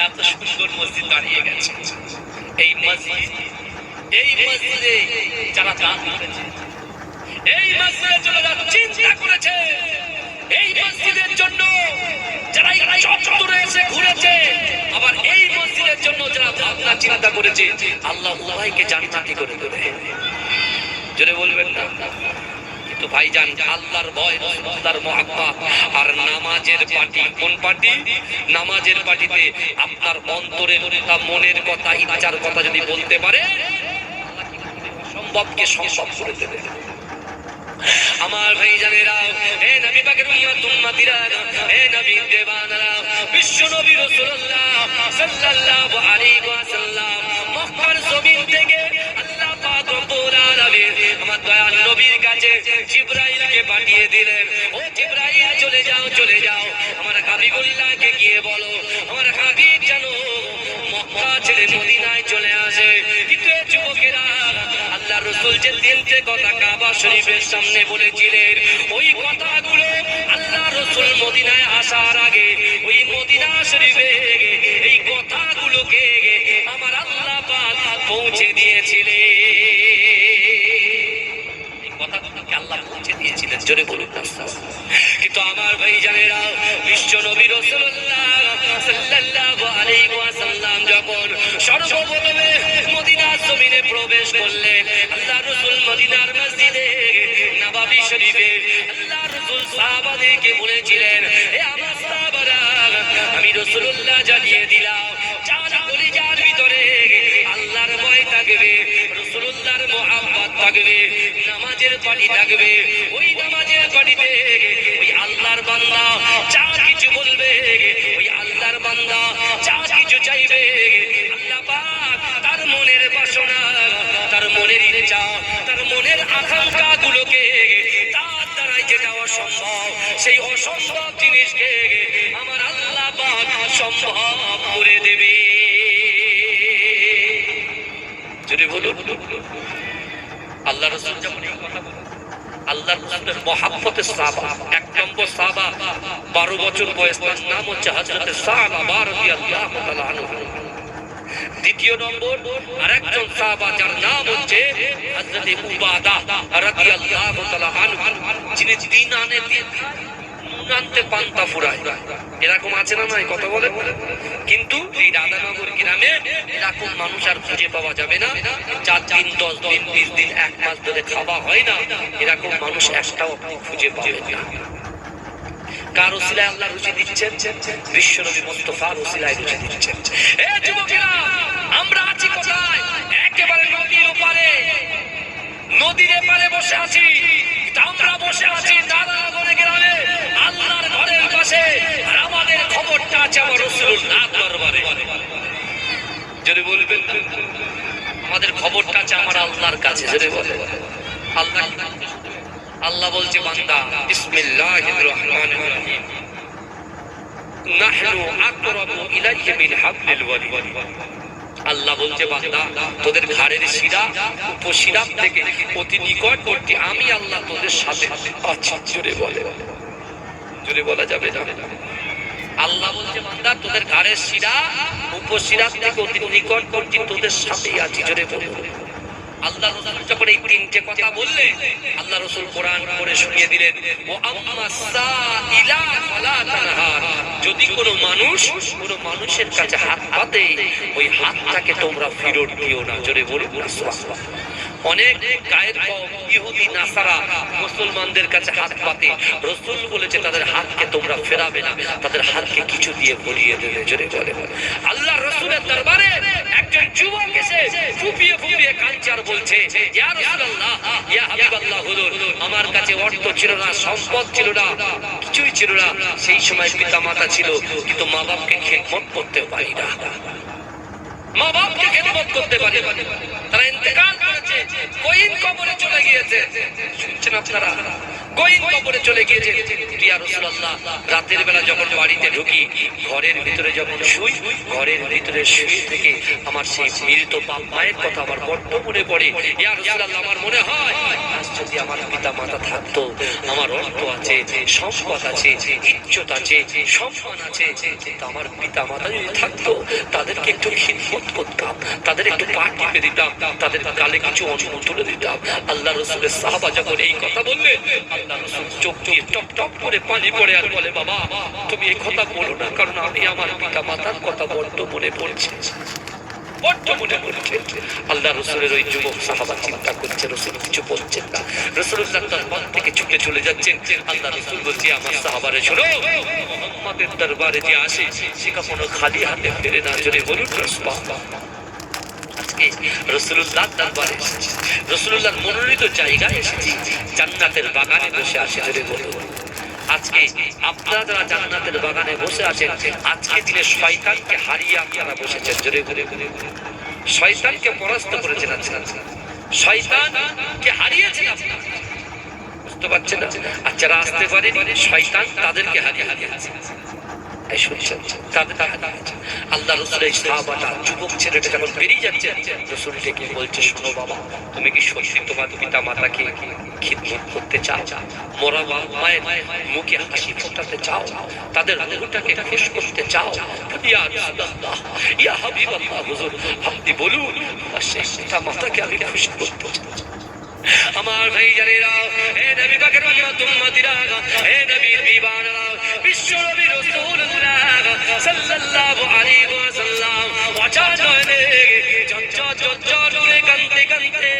এত সুন্দর মসজিদ দাঁড়িয়ে গেছে। এই মসজিদে যারা দান করেছে, এই মসজিদের জন্য যারা চিন্তা করেছে, এই মসজিদের জন্য যারা এই চত্বরে এসে ঘুরেছে, আবার এই মসজিদের জন্য যারা ভাবনা চিন্তা করেছে, আল্লাহ উভয়কে জান্নাতি করে দেবে। জোরে বলবেন না? কিন্তু ভাইজান, আল্লাহর ভয়, আল্লাহর মহব্বত আর নামাজের পার্টি, কোন পার্টি? নামাজের পার্টিতে আপনার অন্তরের কথা, মনের কথা, ইচ্ছার কথা যদি বলতে পারে, অসম্ভবকে সম্ভব করে দেবে। আমার ভাইজানেরা, হে নবী পাকের উম্মতিরা, হে নবীর দেওয়ানেরা, বিশ্ব নবী রাসূলুল্লাহ সাল্লাল্লাহু আলাইহি ওয়াসাল্লাম মক্কার জমিন থেকে আল্লাহ পাক রব্বুল আলামিন আমার দয়াল নবীর কাছে জিবরাইলকে পাঠিয়ে দিলেন। ও জিবরাইল, চলে যাও আমার হাবিবুল্লাহকে গিয়ে বলো, আমার হাবিব যেন মক্কা ছেড়ে মদিনায় চলে আসে। কিন্তু এই যুবকেরা, আল্লাহ রাসূল যে তিনটে কথা কাবা শরীফের সামনে বলেছিলেন, ওই কথাগুলো আল্লাহ রাসূল মদিনায় আসার আগে ওই মদিনা শরীফে এই কথাগুলোকে আমার আল্লাহ পাক পৌঁছে দিয়েছিলেন। এই কথাগুলোকে আল্লাহ পৌঁছে দিয়েছিলেন, জোরে বলুন না। কিন্তু আমার ভাইজানেরা, বিশ্ব নবী রাসূলুল্লাহ সাল্লাল্লাহু আলাইহি ওয়াসাল্লাম যখন সর্বপ্রথমে মদিনার জমিনে প্রবেশ করলেন, আল্লাহ রাসূল মদিনার মসজিদে নববী শরীফে আল্লাহ রাসূল সাহাবাদেরকে বলেছিলেন, হে আমার সাহাবারা, আমি রাসূলুল্লাহ জানিয়ে দিলাম, যার কলিজার ভিতরে আল্লাহর ভয় থাকবে, রাসূলুল্লাহর মহব্বত থাকবে, নামাজের পানি থাকবে, ওই নামাজের পানিতে ওই আল্লাহর বান্দা যা কিছু বলবে, ওই আল্লাহর বান্দা যা কিছু চাইবে, আল্লাহ পাক তার মনের বাসনা, তার মনের ইচ্ছা, তার মনের আকাঙ্ক্ষা গুলোকে তার দ্বারাই যেটা অসম্ভব, সেই অসম্ভব জিনিসকে আমার আল্লাহ পাক সম্ভব করে দেবে। যদি বলুন, আল্লাহ রাসূল যখন এই কথা বলেন, আল্লাহ রাসূলের মহব্বতের সাহাবা, এক নম্বর সাহাবা 12 বছর বয়স, তার নাম হচ্ছে হযরত সালাবা রাদিয়াল্লাহু তাআলা আনহু। দ্বিতীয় নম্বর আরেকজন সাহাবা, যার নাম হচ্ছে হযরত উবাদা রাদিয়াল্লাহু তাআলা আনহু, যিনি দিন আনে দিন আনতে পান্তা ফুরায়। এরকম আছে না নাই? কথা বলে। কিন্তু এই রাধানগর গ্রামে এরকম মানুষ আর খুঁজে পাওয়া যাবে না। 4 দিন 10 দিন 20 দিন 1 মাস ধরে খাওয়া হয় না, এরকম মানুষ একটাও খুঁজে পাবেন না। কার ওসিলায় আল্লাহ রুচি দিচ্ছেন? বিশ্বনবী মুস্তাফার ওসিলায় রুচি দিচ্ছেন। এ যুবকেরা, আমরা আছি কোথায়? একেবারে নদীর ওপারে, নদীর এপারে বসে আছি। আমরা বসে আছি রাধানগর গ্রামে আল্লাহর ঘরের পাশে, আর আমাদের খবরটা আছে আমার রাসূলুল্লাহ দরবারে। যদি বলবেন, আমাদের খবরটা আছে আমার আল্লাহর কাছে। যদি বলে আল্লাহ বলছে, বান্দা বিসমিল্লাহির রহমানির রহিম, নাহনু আকরাবু ইলাইহি মিন হাবলিল ওয়ারিদ। আল্লাহ বলছে, বান্দা তোদের ঘাড়ের শিরা উপশিরা থেকে অতি নিকটবর্তী আমি আল্লাহ তোদের সাথে আছি। জোরে বলে, জোরে বলা যাবে না? আল্লাহ বলছে, বান্দা তোদের ঘাড়ের শিরা উপশিরা থেকে অতি নিকটবর্তী তোদের সাথেই আছি। জোরে বলে। আল্লাহ রাসূল যখন এই তিনটে কথা বললেন, আল্লাহ রাসূল কোরআন পড়ে শুনিয়ে দিলেন, ও আম্মা সাইলা ফালা তানহার, যদি কোনো মানুষের কাছে হাত পাতে, ওই হাতটাকে তোমরা ফেরত দিও না। জোরে বলুন না সুবহানাল্লাহ। অনেক গায়ের কওম ইহুদি নাসারা মুসলমানদের কাছে হাত পাতে, রাসূল বলেছে তাদের হাতকে তোমরা ফেরাবে না, তাদের হাতকে কিছু দিয়ে ভরিয়ে দেবে। জোরে বলে। আল্লাহ রাসূলের দরবারে একজন যুবক এসে ফুপিয়ে ফুপিয়ে কাঁদছে আর বলছে, ইয়া রাসূলুল্লাহ, ইয়া হাবিবাল্লাহ, হুজুর আমার কাছে অর্থ ছিল না, সম্পদ ছিল না, কিছুই ছিল না। সেই সময় পিতামাতা ছিল, কিন্তু মা বাপকে খেদমত করতে পারি না। মা বাপকে খেদমত করতে পারে, তারা ইন্তেকাল করেছে, কইন কবরে চলে গিয়েছে। শুনছেন আপনারা? কইন কবরে চলে গিয়েছে। ইয়া রাসূলুল্লাহ, রাতের বেলা যখন বাড়িতে ঢুকি, ঘরের ভিতরে যখন শুই, ঘরের ভিতরে শুয়ে থেকে আমার সেই মৃত বাপ মায়ের কথা আমার বড্ড মনে পড়ে। ইয়া রাসূলুল্লাহ, আমার মনে হয় আজ যদি আমার পিতা মাতা থাকতো, আমার অর্থ আছে, সম্পদ আছে, ইজ্জত আছে, সম্মান আছে, কিন্তু আমার পিতা মাতা যদি থাকতো, তাদেরকে একটু খিদমত করতাম, তাদের একটু পা টিপে দিতাম, তাদের গালে কিছু অন্ন তুলে দিতাম। আল্লাহ রাসূলের সাহাবা যখন এই কথা বললেন, আল্লাহ রাসূল চোখ দিয়ে টপ টপ করে পানি পড়ে আর বলে, বাবা তুমি এই কথা বলো না, কারণ আমি আমার পিতা মাতার কথা বড্ড মনে পড়ছে, বড্ড মনে পড়ছে। আল্লাহ রাসূলের ওই যুবক সাহাবা চিন্তা করছে, রাসূল কিছু বলছেন না। রাসূলুল্লাহ দরবার থেকে ছুটে চলে যাচ্ছেন। আল্লাহ রাসূল বলছে, আমার সাহাবারে শোনো, মুহাম্মাদের দরবারে যে আসে সে কখনো খালি হাতে ফেরে না। জোরে বলুন রাসূলুল্লাহ। আজকে রাসূলুল্লাহ দরবারে এসেছি, রাসূলুল্লাহর মনোনীত জায়গায় এসেছি, জান্নাতের বাগানে বসে আসে। জোরে বলুন। আজকে আপনারা যারা জান্নাতের বাগানে বসে আছেন, আজকে দিনে শয়তানকে হারিয়ে আপনারা বসেছেন। জোরে বলে শয়তানকে পরাস্ত করেছেন, শয়তানকে হারিয়েছেন আপনারা, বুঝতে পারছেন না? আর যারা আসতে পারেনি, শয়তান তাদেরকে হারিয়েছে। আল্লাহ রাসূলের সাহাবাটা, যুবক ছেলেটা যখন বেরিয়ে যাচ্ছে, রাসূল ডেকে বলছে, শোনো বাবা, তুমি কি সত্যি তোমার পিতা মাতাকে খিদমত করতে চাও? মরা বাবা মায়ের মুখে হাসি ফোটাতে চাও? তাদের রূহটাকে খুশ করতে চাও? ইয়া রাসূলুল্লাহ, ইয়া হাবিবাল্লাহ, হুজুর আপনি বলুন, আমার সেই পিতা মাতাকে আমি খুশি করতে চাই। আমার ভাইজানেরা, হে নবী পাকের উম্মতিরা, হে নবীর বিবানেরা, বিশ্ব নবী রাসূলুল্লাহ সাল্লাল্লাহু আলাইহি ওয়াসাল্লাম ওয়াজানে ঝরঝর করে কাঁদতে কাঁদতে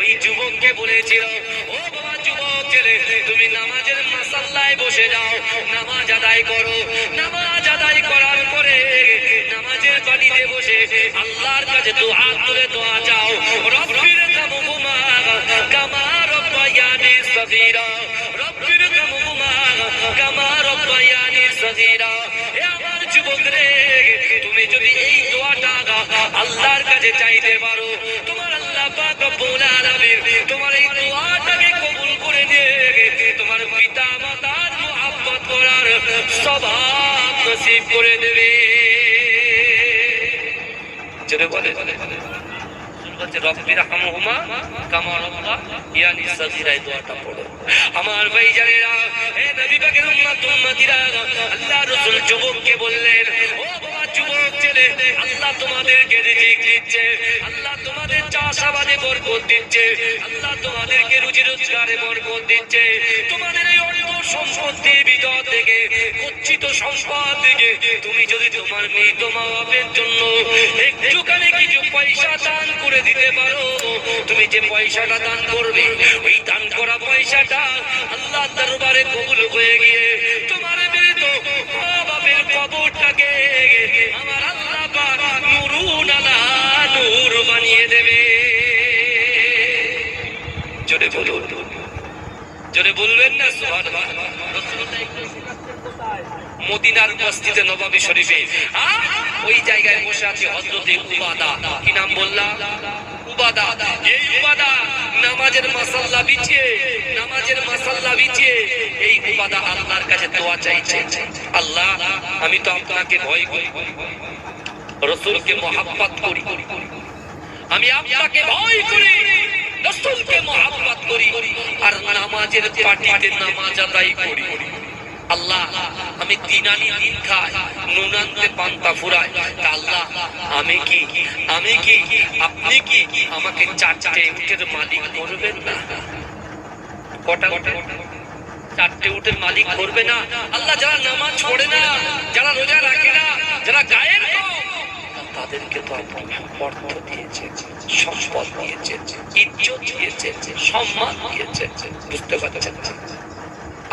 ওই যুবককে বলেছিল, ও বাবা যুবক ছেলে, তুমি নামাজের মাসাল্লায় বসে যাও, নামাজ আদায় করো। নামাজ আদায় করার পরে নামাজের পানিতে বসে আল্লাহর কাছে দোয়া করে দোয়া চাও, রব্বির কামহুমা কামা রব্বায়ানি সগীরা, রব্বির কামহুমা কামা রব্বায়ানি সগীরা। হে আমার যুবক রে, তুমি যদি এই দোয়াটা আল্লাহর কাছে চাইতে পারো, তোমার আল্লাহ পাক রব্বুল আলামিন তোমার এই দোয়াটাকে কবুল করে নিয়ে তোমার পিতা মাতার মুহাব্বত করার সওয়াব নসিব করে দেবে। জোরে বলে রব্বির রাহমহুমা কামা রব্বায়ানি সগীরা, এই দোয়াটা পড়ো। আমার ভাইজানেরা, হে নবী পাকের উম্মতিরা, আল্লাহ রাসূল যুবককে বললেন, ও বাবা যুবক ছেলে, আল্লাহ তোমাদেরকে রিজিক দিচ্ছে, আল্লাহ তোমাদের চাষাবাদে বরকত দিচ্ছে, আল্লাহ তোমাদেরকে রুজি রোজগারে বরকত দিচ্ছে, তোমাদের এই অর্থ সম্পত্তি ভিতর থেকে, গচ্ছিত সম্পদ থেকে তুমি যদি তোমার মৃত মা বাপের জন্য একটুখানি কিছু পয়সা দান করে দিতে পারো, তুমি যে পয়সাটা দান করবে, ওই দান করা পয়সাটা আল্লাহর দরবারে কবুল হয়ে গিয়ে তোমার মৃত মা বাপের কবরটাকে আমার আল্লাহ পাক নূরুন আলা নূর বানিয়ে দেবে। জোরে বলুন, জোরে বলবেন না সুবহানাল্লাহ। মদিনার মসজিদে নববী শরীফে ওই জায়গায় বসে আছে হযরতে উবাদা। কি নাম বললাম? উবাদা। এই উবাদা নামাজের মাসাল্লা বিছিয়ে, নামাজের মাসাল্লা বিছিয়ে এই উবাদা আল্লাহর কাছে দোয়া চাইছে, আল্লাহ আমি তো আপনাকে ভয় করি, রাসূলকে মহব্বত করি, আমি আপনাকে ভয় করি, রাসূলকে মহব্বত করি, আর নামাজের পাটিতে নামাজ আদায় করি। আল্লাহ আমি দিন আনি দিন খাই, নুন আনতে পান্তা ফুরাই, আল্লাহ আমি কি আপনি কি আমাকে চারটে উটের মালিক করবেন না? কটা উট? চারটে উটের মালিক করবে না? আল্লাহ যারা নামাজ পড়ে না, যারা রোজা রাখে না, যারা গায়ের তাদেরকে তো আপনি অর্থ দিয়েছেন, সম্পদ দিয়েছেন, ইজ্জত দিয়েছেন, সম্মান দিয়েছেন, বুঝতে পারছেন?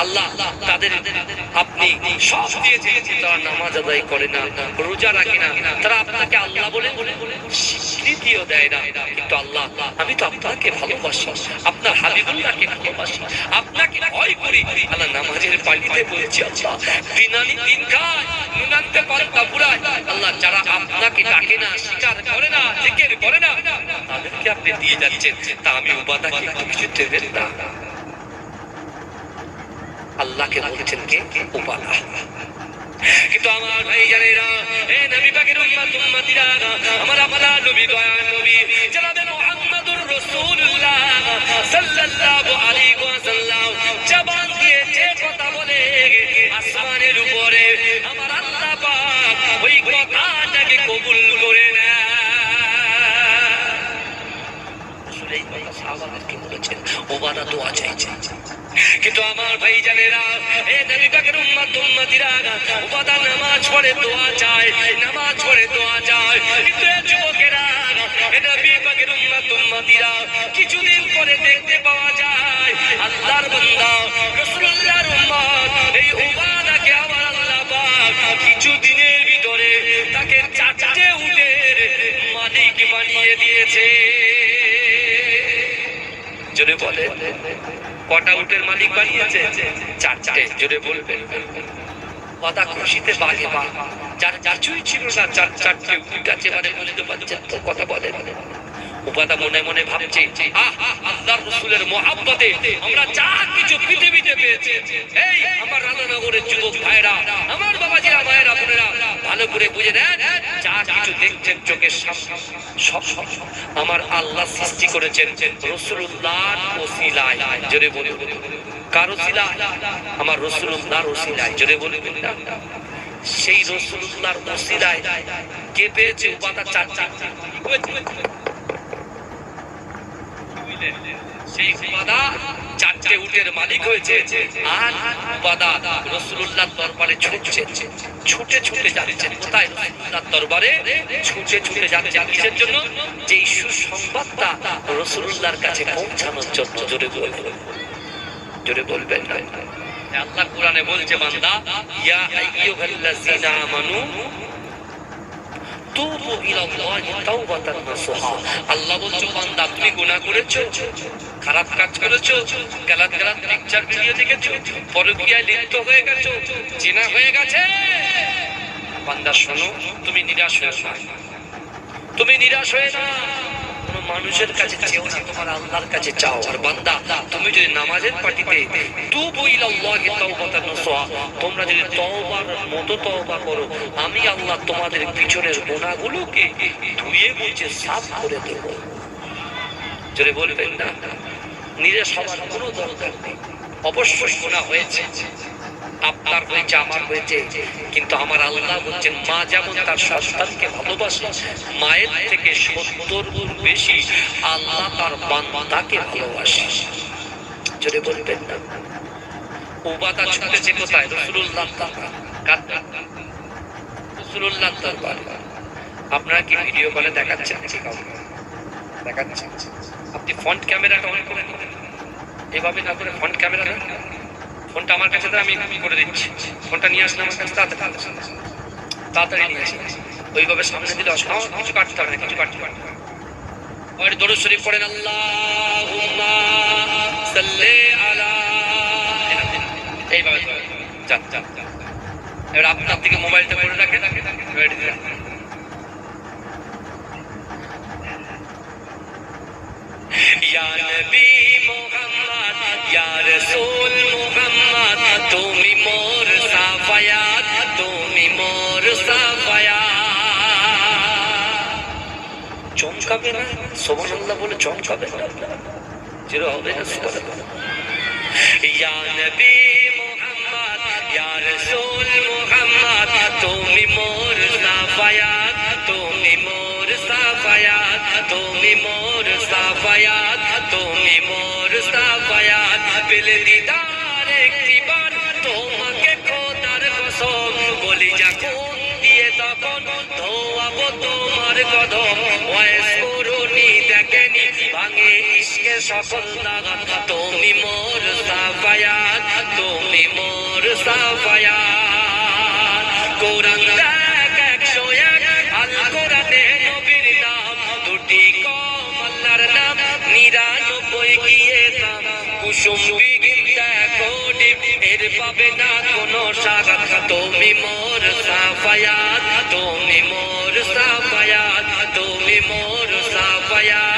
আল্লাহ তাদের আপনি সব দিয়েছেন, তারা নামাজ আদায় করে না, রোজা রাখে না, তারা আপনাকে আল্লাহ বলে স্বীকৃতি ঢুকিয়েও দেয় না, কিন্তু আল্লাহ আমি তো আপনাকে ভালোবাসি, আপনার হাবিবুল্লাহকে ভালোবাসি, আপনাকে ভয় করি। আল্লাহ নামাজের পানিতে বলছি আল্লাহ দিন আনি দিন খায় নুন আনতে পান্তা পুরায়। আল্লাহ যারা আপনাকে ডাকে না, স্বীকার করে না, জিকির করে না, তাদেরকে আপনি দিয়ে যাচ্ছেন, তা আমি উবাদাকে একটু কিছু দেবেন না? আল্লাহকে বলছেন কে? উবাদা। কিন্তু আমার ভাইজানেরা, এ নবী পাকের উম্মত উম্মতিরা, আমার আপনার নবী দয়ার নবী জনাবে মুহাম্মদুর রাসূলুল্লাহ সাল্লাল্লাহু আলাইহি ওয়াসাল্লাম জবান দিয়ে যে কথা বলে আসমানের উপরে আমার আল্লাহ পাক ওই কথাটাকে কবুল করে নেয়। রাসূল এই কথা সাহাবাদেরকে বলেছেন, ওবাদা দোয়া চাইছেন। কিন্তু আমার ভাইজানেরা, এ নবী পাকের উম্মত উম্মতিরা, উবাদা নামাজ পড়ে দোয়া চায়, নামাজ পড়ে দোয়া চায়, কিন্তু এই যুবকেরা, এ নবী পাকের উম্মত উম্মতিরা, কিছুদিন পরে দেখতে পাওয়া যায় আল্লাহর বান্দা রাসূলুল্লাহর উম্মত এই উবাদাকে আমার আল্লাহ পাক কিছুদিনের ভিতরে তাকে 4টে উটের মালিক বানিয়ে দিয়েছে। জোরে বলে, কটা উটের মালিক বানিয়েছে? 4টে। জোরে বলবেন। কথা খুশিতে বাগে বা, যার কিছুই ছিল না, 4টে উট আছে, মানে বুঝতে পারছেন তো? কথা বলে উপাদা মনে মনে ভাবছে, আল্লাহর রাসূলের মহব্বতে আমরা যা কিছু পৃথিবীতে পেয়েছি। এই আমার রাধানগরের যুবক ভাইরা, আমার বাবাজিরা, মায়েরা, বোনেরা, ভালো করে বুঝে নেন, যা কিছু দেখছেন চোখের সামনে সব আমার আল্লাহ সৃষ্টি করেছেন রাসূলুল্লাহর ওসিলায়। জোরে বলুন, কার ওসিলায়? আমার রাসূলুল্লাহর ওসিলায়। জোরে বলবেন না? সেই রাসূলুল্লাহর ওসিলায় কে পেয়েছে উপাদা? 4টি। সেই উবাদা 4টে উটের মালিক হয়েছে, আর উবাদা রাসূলুল্লাহর দরবারে ছুটে ছুটে যাচ্ছেন। কোথায়? রাসূলুল্লাহর দরবারে ছুটে ছুটে যাচ্ছেন। কিসের জন্য? যে এই সুসংবাদটা রাসূলুল্লাহর কাছে পৌঁছানোর জন্য। জোরে বলবেন, জোরে বলবেন না? আল্লাহ কোরআনে বলছে, বান্দা ইয়া আইয়ুহাল্লাযীনা আমানু তুবু ইলাল্লাহি তাওবাতান নাসুহা। আল্লাহ বলছে, বান্দা তুমি গুনাহ করেছো, খারাপ কাজ করেছো, গালাত পিকচার ভিডিও দেখেছো, পরকীয়ায় লিপ্ত হয়ে গেছো, জিনা হয়ে গেছে, বান্দা শোনো, তুমি নিরাশ হয়ে না, তুমি নিরাশ হয়ে না। কোনো মানুষের কাছে চেও না, তোমার আল্লাহর কাছে চাও। আর বান্দা তুমি যদি নামাজের পার্টিতে তুবু ইলাল্লাহি তাওবাতান নাসুহা, তোমরা যদি তওবার মতো তওবা করো, আমি আল্লাহ তোমাদের পিছনের গুনাহগুলোকে ধুয়ে মুছে সাফ করে দেব। জোরে বলবেন না? নিরাশ হওয়ার কোনো দরকার নেই। অবশ্যই গুনাহ হয়েছে, আপনার হয়েছে, আমার হয়েছে, কিন্তু আমার আল্লাহ বলছেন, মা যেমন তার সন্তানকে ভালোবাসে, মায়ের থেকে 70 গুণ বেশি আল্লাহ তার বান্দাকে ভালোবাসে। জোরে বলবেন না? উবাদা ছুটেছে কোথায়? রাসূলুল্লাহ রাসূলুল্লাহ দরবারে। আপনারা কি ভিডিও কলে দেখাচ্ছেন? দেখাচ্ছেন। আপনি ফ্রন্ট ক্যামেরাটা অন করে নিন, এভাবে না করে ফ্রন্ট ক্যামেরা না। ফোনটা আমার কাছে আমি করে দিচ্ছি, ফোনটা নিয়ে আসলে আমার কাছে তাড়াতাড়ি নিয়ে আসি। ওইভাবে সামনে দিলে কিছু কাটতে হবে না, কিছু কাটতে হবে না। আর দরুদ শরীফ পড়েন, আল্লাহুম্মা সাল্লি আলা। এইভাবে যান। এবার আপনার দিকে মোবাইলটা করে রাখেন, রেডি রাখেন। ইয়া নবী মুহাম্মদ, ইয়া রাসূল মুহাম্মদ, তুমি মোর সাফায়াত, তুমি মোর সাফায়াত। চমকাবে না? সুবহানাল্লাহ বলে চমকাবে না? যেটা হবে না সুবহানাল্লাহ। ইয়া নবী মুহাম্মদ, ইয়া রাসূল মুহাম্মদ, তুমি মোর সাফায়াত, তুমি মোর সাফায়াত, তুমি মোর সাফায়াত, তুমি মোর সাফায়াত। পেলে দিদার একটিবার তোমাকে খোদার কসম, বলি যখন দিয়ে তখন ধোয়াবো তোমার কদম। ওয়াইস করুনি দেখেনি ভাঙে ইশকে সকল দাগান, তুমি মোর সাফায়াত, তুমি মোর সাফায়াত। কোরআন দেখ 101, আল কোরআনে নবীর নাম, দুটি কুসুম বিগিন দেখো ডিপ এর পাবে না কোনো সাগাত তুমি মোর সাফায়াত তুমি মোর সাফায়াত তুমি মোর সাফায়াত